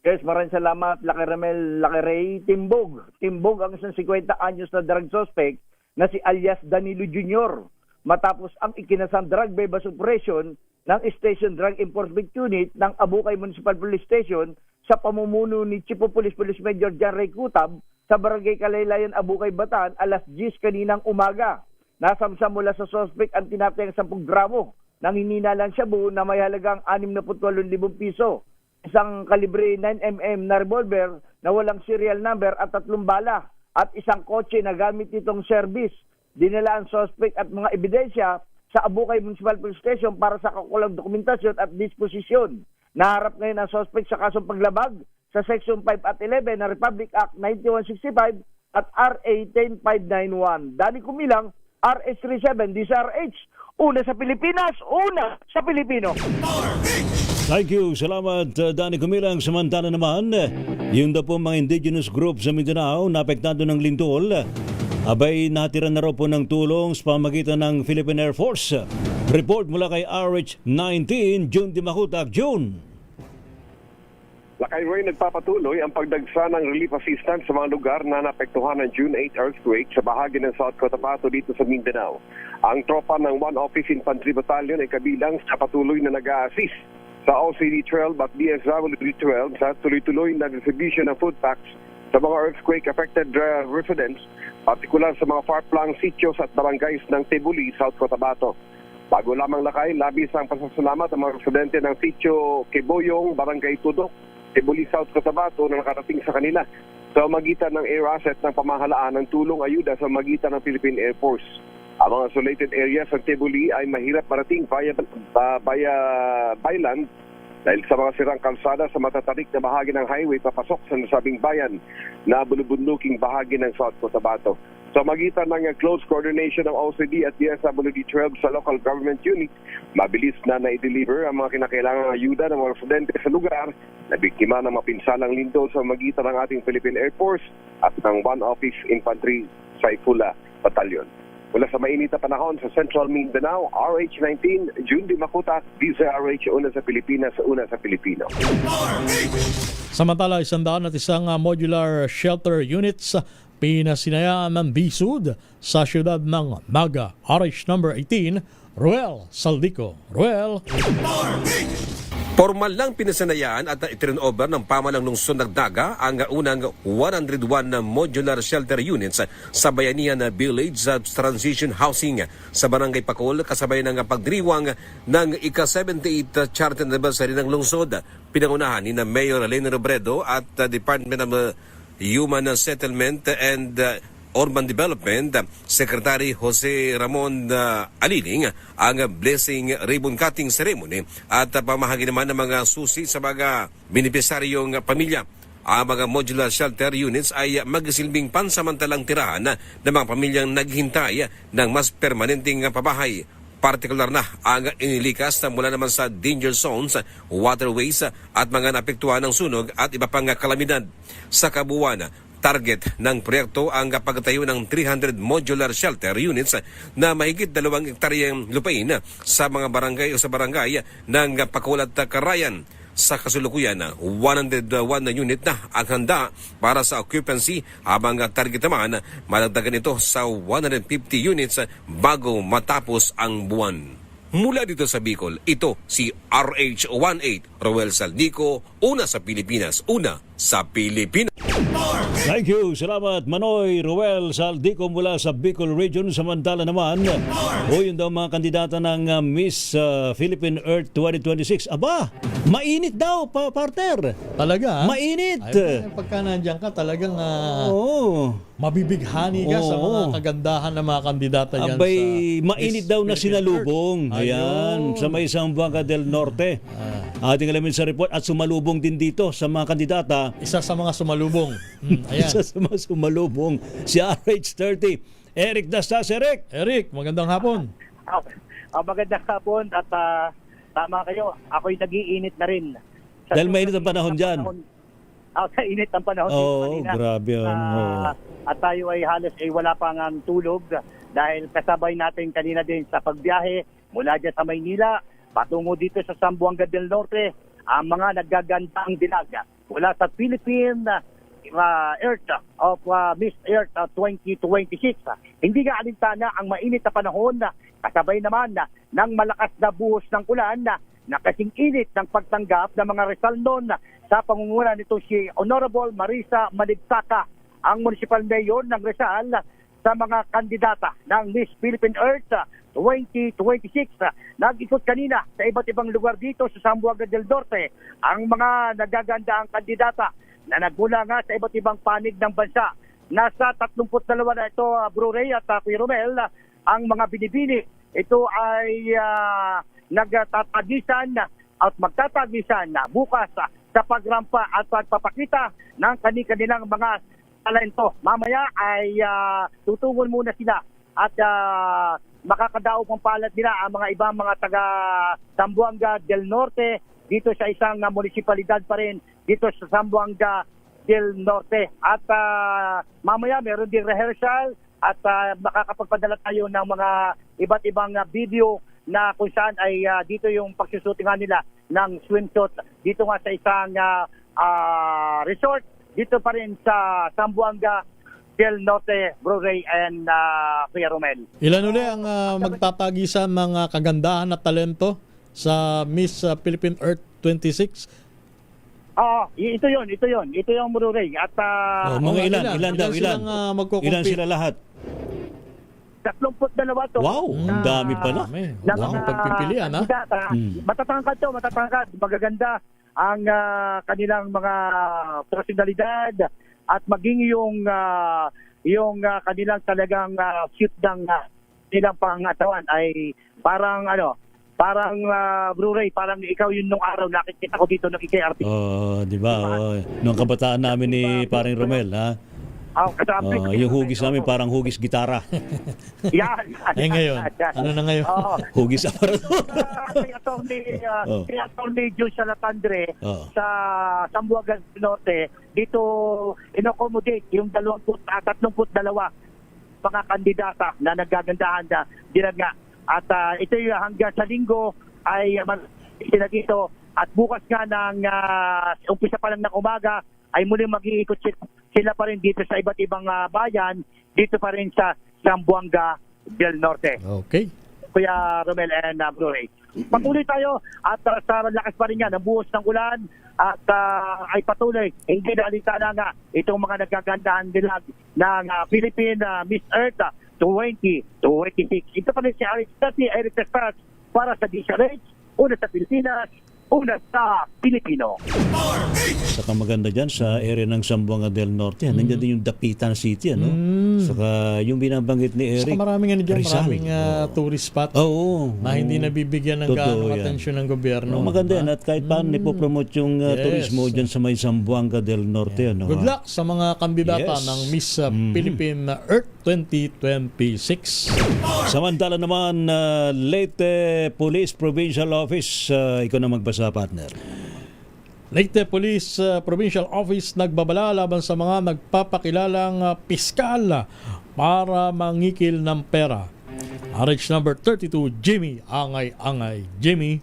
Guys, maraming salamat. Laki Ramel, Laki Ray, Timbog. Timbog ang isang 50 anyos na drug suspect na si alias Danilo Jr. Matapos ang ikinasam drug bypass operation ng Station Drug Enforcement Unit ng Abukay Municipal Police Station sa pamumuno ni Chief of Police Police Major John Ray Kutab sa Barangay Kalaylayan, Abukay, Bataan, alas 10 kaninang umaga. Nasamsam mula sa suspect ang tinatayang 10 gramo ng hininalang shabu na may halagang 68,000 piso. Isang kalibre 9mm na revolver na walang serial number at 3 bala. At isang kotse na gamit itong service. Dinala ang suspect at mga ebidensya sa Abukay Municipal Police Station para sa kakulang dokumentasyon at disposisyon. Naharap ngayon ang suspect sa kasong paglabag sa Section 5 at 11 ng Republic Act 9165 at RA 10591. Dani Kumilang, RH37, DZRH, una sa Pilipinas, una sa Pilipino. Thank you. Salamat, Danny Kumilang. Samantala naman, yung daw po mga indigenous group sa Mindanao na apektado ng lindol, abay natira na raw po ng tulong sa pamagitan ng Philippine Air Force. Report mula kay RH19, June Dimahutak. June. Lakay Ray, nagpapatuloy ang pagdagsa ng relief assistance sa mga lugar na naapektuhan ng June 8 earthquake sa bahagi ng South Cotabato dito sa Mindanao. Ang tropa ng 1 Office Infantry Battalion ay kabilang sa patuloy na nag-a-assist sa OCD-12 at DSWD-12 sa tuloy-tuloy na distribution ng food packs sa mga earthquake-affected residents, partikular sa mga far-flung sitios at barangays ng Tebuli, South Cotabato. Bago lamang lakay, labis ang pasasalamat ang mga residente ng sitio Keboyong, Barangay Tudok, Tebuli, South Cotabato na nakarating sa kanila sa magitan ng air asset ng pamahalaan ng tulong ayuda sa magitan ng Philippine Air Force. Ang mga isolated areas ng Tebuli ay mahirap marating via byland dahil sa mga sirang kalsada sa matatarik na bahagi ng highway papasok sa nasabing bayan na bulubunduking bahagi ng South Cotabato. Sa magitan ng close coordination ng OCD at DSWD-12 sa local government unit, mabilis na na-deliver ang mga kinakailangang ayuda ng mga residente sa lugar na biktima ng mapinsalang lindol sa magitan ng ating Philippine Air Force at ng 1 Office Infantry Saifula Battalion. Mula sa mainit na panahon sa Central Mindanao, RH19, June Dimahutak, DZRH, una sa Pilipinas, una sa Pilipino. Samantala, 101 modular shelter units pinasinayaan ng DSUD sa siyudad ng Naga. RH number 18, Ruel Saldico. Ruel. Formal lang pinasanayaan at i-turn over ng pamalang lungsod ng Naga ang unang 101 na modular shelter units sa bayanihan na Village Transition Housing sa Barangay Pacol kasabay ng pagdiriwang ng ika-78 charter anniversary ng lungsod. Pinangunahan ni Mayor Lene Robredo at Department of Human Settlement and Urban Development, Secretary Jose Ramon Aliling ang blessing ribbon cutting ceremony at pamahagi naman ng mga susi sa mga benepisyaryong pamilya. Ang mga modular shelter units ay magsilbing pansamantalang tirahan ng mga pamilyang naghintay ng mas permanenteng pabahay. Partikular na ang inilikas na mula naman sa danger zones, waterways at mga naapektuhan ng sunog at iba pang kalamidad. Sa kabuuan, target ng proyekto ang pagtayo ng 300 modular shelter units na mahigit 2 hektaryang lupain sa mga barangay o sa barangay ng Pacol at Carayan. Sa kasulukuyan, 101 na unit na ang handa para sa occupancy habang target naman madagdagan ito sa 150 units bago matapos ang buwan. Mula dito sa Bicol, ito si RH18, Roel Saldico, una sa Pilipinas, una sa Pilipinas. Thank you. Salamat, Manoy Roel Saldico mula sa Bicol Region. Samantala naman, yun daw mga kandidata ng Miss Philippine Earth 2026. Aba, mainit daw, partner. Talaga? Mainit. Ay, pagka nandiyan ka, talagang... Oo. mabibighani ka sa mga Oo. kagandahan ng mga kandidata yan Abay, sa mainit daw na Philippine sinalubong. Earth. Ayan, Ayun. sa may Zamboanga del Norte. Ating alamin sa report at sumalubong din dito sa mga kandidata. Isa sa mga sumalubong. Ayan. Isa sa mga sumalubong, si RH30. Eric Dastas, Eric. Eric, magandang hapon. Magandang hapon at tama kayo. Ako'y nag-iinit na rin. Dahil mainit ang panahon dyan. Kainit ang panahon dito Oo, kanina. grabe yan. At tayo ay halos wala pang tulog dahil kasabay natin kanina din sa pagbiyahe mula dyan sa Maynila patungo dito sa Zamboanga del Norte ang mga naggagandang dilag mula sa Philippine Earth of Miss Earth 2026. Hindi nga alintana ang mainit na panahon kasabay naman ng malakas na buhos ng ulan na kasing init ng pagtanggap ng mga Rizal noon sa pangunguna nito si Honorable Marisa Maligsaca, ang municipal mayor ng Rizal, sa mga kandidata ng Miss Philippine Earth 2026. Nag-ikot kanina sa iba't ibang lugar dito sa Zamboanga del Norte ang mga nagagandaang kandidata na nagmula nga sa iba't ibang panig ng bansa. Nasa 32 na ito, Bro Ray at Kuya Romel, ang mga binibini. Ito ay nagtatagisan at magtatagisan bukas sa pagrampa at pagpapakita ng kanilang mga talento. Mamaya ay tutungon muna sila at makakadaog ang palad nila ang mga ibang mga taga Zamboanga del Norte dito sa isang munisipalidad pa rin dito sa Zamboanga del Norte. At mamaya meron din rehearsal at makakapagpadala tayo ng mga iba't ibang video na kung saan ay dito yung pagsusutingan nila ng swimsuit dito nga sa isang resort dito pa rin sa Zamboanga del Norte, Bro Ray and Kuya Romel. Ilan uli ang magtatagisan mga kagandahan at talento sa Miss Philippine Earth 26? Ito yun. Ito yung Bro Ray. At mga ilan daw, ilan? Ilan sila lahat? 32 to. Wow, ang dami pala. Wow, pagpipilian ha? Matatangkad. Magaganda ang kanilang mga personalidad at maging yung kanilang talagang cute ng nilang pangatawan ay parang Bro Ray, parang ikaw yun nung araw nakikita ko dito ng IKRP. Di ba? Nung kabataan namin ni Paring Romel, ha? Yung hugis namin parang hugis gitara. Yan. Ngayon, ano na ngayon? Hugis aparador. Kay Atty. Jun Salatandre sa Zamboanga del Norte, dito inoaccommodate yung 32 mga kandidata na nagagandahan na dinaga. At ito yung hanggang sa linggo ay sila dito. At bukas nga ng umpisa pa lang ng umaga ay muling mag-iikot sila pa rin dito sa iba't ibang bayan, dito pa rin sa Zamboanga del Norte. Okay. Kuya Romel and Bro Ray. Patuloy tayo at sa lakas pa rin yan ang buhos ng ulan at ay patuloy. Hindi na alintana nga itong mga nagagandahan dilag ng Philippine Miss Earth 2026. Ito pa rin si Eric Testas para sa DZRH, una sa Pilipinas, una sa Pilipino. Saka maganda dyan sa area ng Zamboanga del Norte. Nandiyan din yung Dapitan City, ano? Saka yung binabanggit ni Eric. Saka maraming dyan, Rizal. maraming tourist spot na hindi nabibigyan ng gaano atensyon ng gobyerno. Maganda yan at kahit paano ipopromote yung turismo dyan sa may Zamboanga del Norte. Ano? Good luck sa mga kandidata ng Miss Philippine Earth 2026. Samantala naman, Leyte Police Provincial Office, ikaw na magbasa, partner. Leyte Police Provincial Office nagbabala laban sa mga nagpapakilalang piskal para mangikil ng pera. RH number 32, Jimmy Angay-Angay. Jimmy.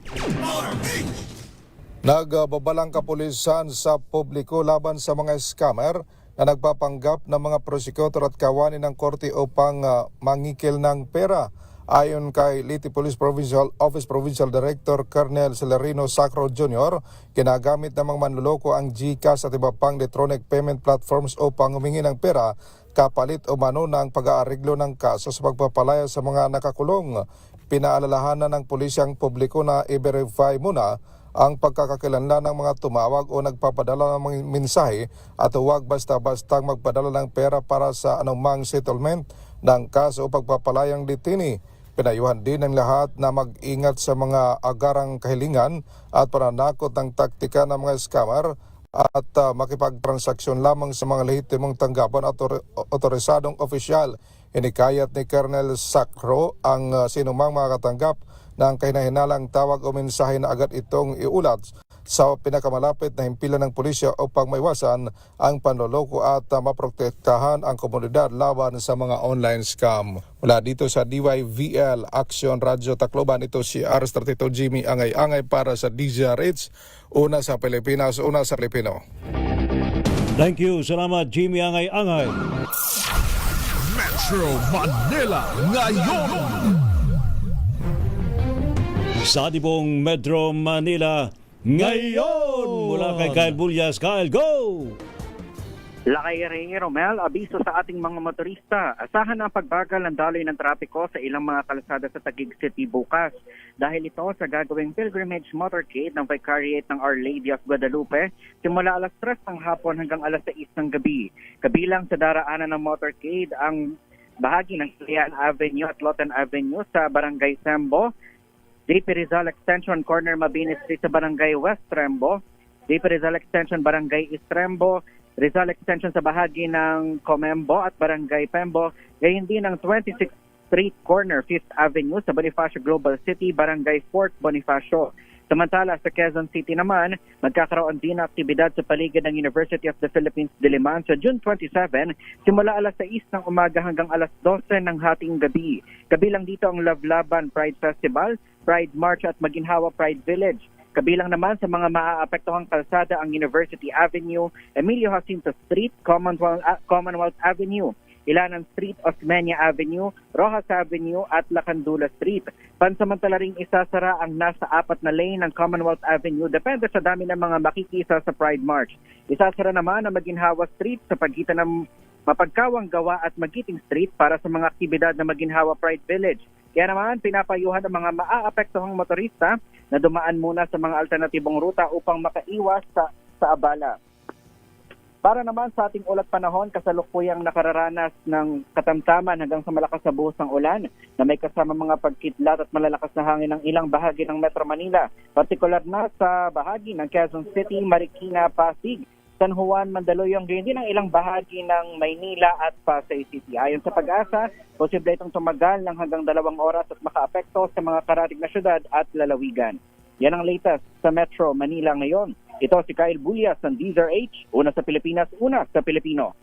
Nagbabalang kapulisan sa publiko laban sa mga scammer na nagpapanggap ng mga prosecutor at kawani ng korte upang mangikil ng pera. Ayon kay Leyte Police Provincial Office Provincial Director Colonel Celerino Sacro Jr., ginagamit ng mga manluloko ang GCash at iba pang electronic payment platforms upang humingi ng pera kapalit o mano ng pag-aariglo ng kaso sa pagpapalaya sa mga nakakulong. Pinaalalahanan ng pulisyang publiko na i-verify muna ang pagkakakilanlan ng mga tumawag o nagpapadala ng mga mensahe at huwag basta-bastang magpadala ng pera para sa anumang settlement ng kaso o pagpapalayang detini. Pinayuhan din ng lahat na mag-ingat sa mga agarang kahilingan at pananakot ng taktika ng mga scammer at makipagtransaksyon lamang sa mga lehitimong tanggapan at otorisadong opisyal. Hinikayat ni Colonel Sacro ang sinumang mga katanggap ng kahinahinalang tawag o mensahe na agad itong iulat sa pinakamalapit na himpilan ng pulisya upang maiwasan ang panloloko at maprotektahan ang komunidad laban sa mga online scam. Mula dito sa DYVL Action Radio Tacloban, ito si R32 Jimmy Angay-Angay para sa DZRH, una sa Pilipinas, una sa Pilipino. Thank you. Salamat, Jimmy Angay-Angay. Metro Manila ngayon. Sa atibong Metro Manila ngayon, mula kay Kyle Bullias. Kyle, go! Lakay Ray Romel, abiso sa ating mga motorista. Asahan ang pagbagal ng daloy ng trapiko sa ilang mga kalsada sa Taguig City bukas. Dahil ito sa gagawing pilgrimage motorcade ng Vicariate ng Our Lady of Guadalupe, simula alas 3 ng hapon hanggang alas 6 ng gabi. Kabilang sa daraanan ng motorcade ang bahagi ng Clean Avenue at Lotan Avenue sa Barangay Sembo, JP Rizal Extension Corner Mabini Street sa Barangay West Trembo, JP Rizal Extension Barangay East Trembo, Rizal Extension sa bahagi ng Comembo at Barangay Pembo, gayon din ng 26th Street Corner 5th Avenue sa Bonifacio Global City, Barangay Fort Bonifacio. Samantala sa Quezon City naman, magkakaroon din ng aktibidad sa paligid ng University of the Philippines Diliman sa June 27, simula alas 6 ng umaga hanggang alas 12 ng hating gabi. Kabilang dito ang Lavlaban Pride Festival, Pride March at Maginhawa Pride Village. Kabilang naman sa mga maaapektuhang kalsada ang University Avenue, Emilio Jacinto Street, Commonwealth Avenue, Ilanan Street, Osmeña Avenue, Rojas Avenue at Lacandula Street. Pansamantala ring isasara ang nasa 4 na lane ng Commonwealth Avenue depende sa dami ng mga makikisa sa Pride March. Isasara naman ang Maginhawa Street sa pagitan ng Mapagkawang Gawa at Magiting Street para sa mga aktibidad ng Maginhawa Pride Village. Kaya naman pinapayuhan ang mga maaapektuhang motorista na dumaan muna sa mga alternatibong ruta upang makaiwas sa abala. Para naman sa ating ulat panahon, kasalukuyang nakararanas ng katamtaman hanggang sa malakas na buhos ng ulan na may kasama mga pagkidlat at malalakas na hangin ng ilang bahagi ng Metro Manila, partikular na sa bahagi ng Quezon City, Marikina, Pasig, San Juan, Mandaluyong, gayon din ang ilang bahagi ng Maynila at Pasay City. Ayon sa Pag-asa, posible itong tumagal ng hanggang 2 oras at makaapekto sa mga karatig na syudad at lalawigan. Yan ang latest sa Metro Manila ngayon. Ito si Kyle Bullias ng DZRH, una sa Pilipinas, una sa Pilipino.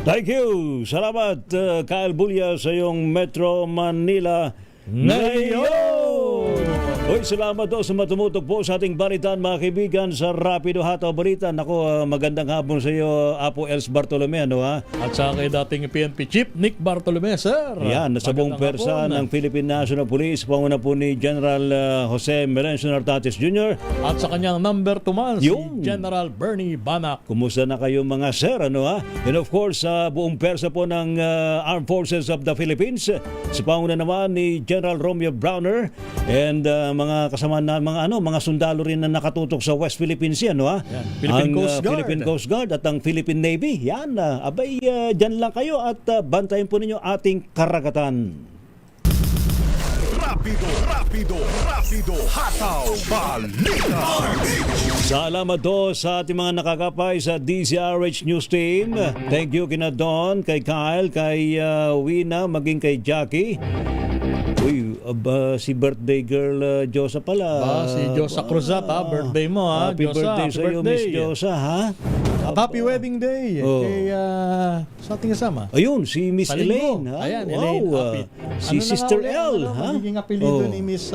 Thank you. Salamat, Kyle Bullias sa iyong Metro Manila ngayon. Uy, salamat do sa matumutok po sa ating balitaan, mga kaibigan, sa Rapido Hataw Balita. Naku, magandang hapon sa iyo, Apo Els Bartolome, ano ha? At sa kay dating PNP Chief Nick Bartolome, sir. Yan, nasa buong persa ng Philippine National Police, panguna po ni General Jose Melencio Nartates Jr. At sa kanyang number 2 man, si General Bernie Banak. Kumusta na kayo, mga sir, ano ha? And of course, sa buong persa po ng Armed Forces of the Philippines, sa panguna naman ni General Romeo Browner and mga kasama na mga sundalo rin na nakatutok sa West Philippine Sea, no ha? Philippine Coast Guard. Philippine Coast Guard at ang Philippine Navy. Yan, abay diyan lang kayo at bantayan po ninyo ating karagatan. Rapido Hataw Balita. Salamat do sa ating mga nakakapay sa DZRH News Team. Thank you kina Don, kay Kyle, kay Wina, maging kay Jackie. Uy, si birthday girl Josa pala. Si Josa Cruzat, birthday mo ha. Happy Josa, birthday sa iyo, Miss Josa, ha? Happy wedding day kay sa ating kasama. Ayun, si Miss Elaine. Ha? Ayan, wow. Elaine Apit. Si Sister L. Ha? Magiging apelido ni Miss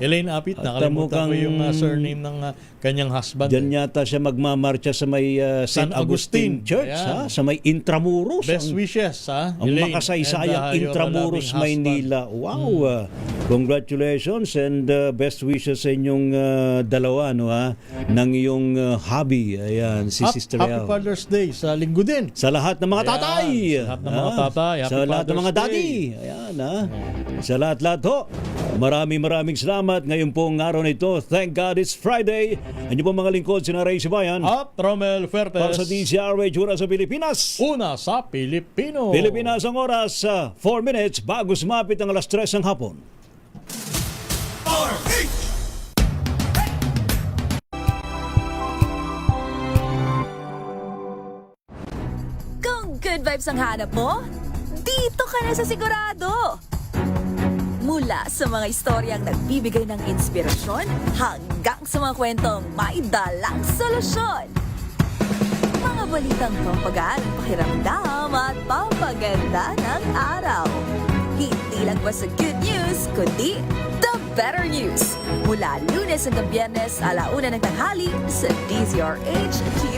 Elaine Apit. Nakalimutan ko yung surname ng kanyang husband. Diyan yata siya magmamarcha sa may St. Augustine Church, ha? Sa may Intramuros. Best wishes, ha? Ang makasaysayang Intramuros, Maynila. Wow! Congratulations and best wishes sa inyong dalawa, no ha? Ng iyong hobby. Ayan, si Sister L. Happy Father's Day sa linggo din. Sa lahat ng mga tatay. Sa lahat ng mga tatay. Sa lahat ng mga daddy. Ayan, ha? Sa lahat-lahat ho. Maraming salamat. Ngayon po ang araw na ito. Thank God it's Friday. Ano po mga lingkod, sina Ray Sibayan. At Romel Fertes. Para sa DZRH, una sa Pilipinas. Una sa Pilipino. Pilipinas ang oras, 4 minutes bago sumapit ang alas 3 ng hapon. Kung good vibes ang hanap mo, dito ka na sa sigurado. Mula sa mga istoryang nagbibigay ng inspirasyon hanggang sa mga kwentong may dalang solusyon. Mga balitang pampagaan ang pakiramdam at pampaganda ng araw. Hindi lang ba sa good news, kundi the better news. Mula Lunes hanggang Biyernes, 1:00 ng tanghali sa DZRH TV.